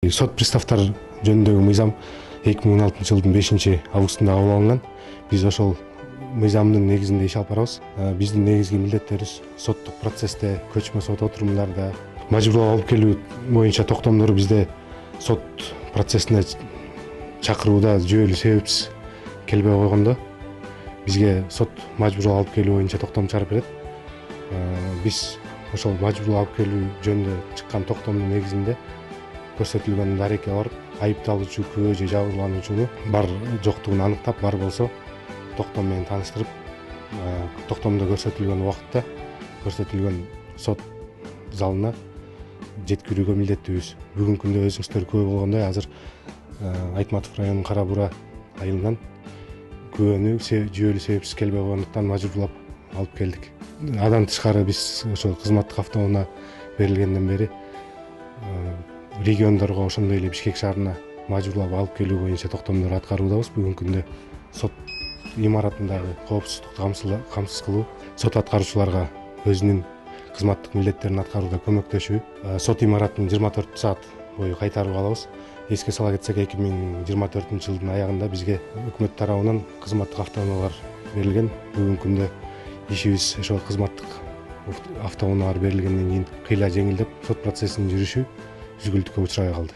Сот приставтар жөнүндөгү мыйзам 2016 жылдын 5-августунда кабыл алынган. Биз ошол мыйзамдын негизинде иш алып барабыз. Биздин негизги милдеттерибиз соттук процессте, көчмө сот отурумдарда, мажбурлап алып келүү боюнча токтомдор бизде сот процессине чакырууда жүйөлүү себепсиз келбей койгондо бизге сот мажбурлап алып келүү боюнча токтом чыгарып берет. Биз ошол мажбурлап алып келүү жөнүндө чыккан токтомдун негизинде көрсөтүлгөн дарекке барып, айыпталуучу, күбө же жабырлануучуну бар жоктугун аныктап, бар болсо токтом менен тааныштырып, токтомдо көрсөтүлгөн убакытта көрсөтүлгөн сот залына жеткирүүгө милдеттүүбүз. Бүгүнкү күндө өзүңүздөр күбө болгондой, азыр Айтматов районунун Кара Бура айылынан күбөнү жүйөлүү себепсиз келбей койгондуктан мажбурлап алып келдик. Андан тышкары биз ошол кызматтык автоунаа берилгенден бери региондорго, ошондой эле Бишкек шаарына мажбурлап алып келүү боюнча токтомдор аткаруудабыз. Бүгүнкү күндө сот имаратындагы коопсуздукту камсыз кылуу, сот аткаруучуларга өзүнүн кызматтык милдеттерин аткарууда көмөктөшүү, сот имаратын 24 саат бою кайтарууга алабыз. Эске сала кетсек, 2024 жылдын аягында бизге өкмөт тарабынан кызматтык автоунаалар берилген. Бүгүнкү күндө ишибиз ошол кызматтык автоунаалар берилгенден кийин кыйла жеңилдеп, сот процессинин жүрүшү үзгүлтүккө учурабай калды.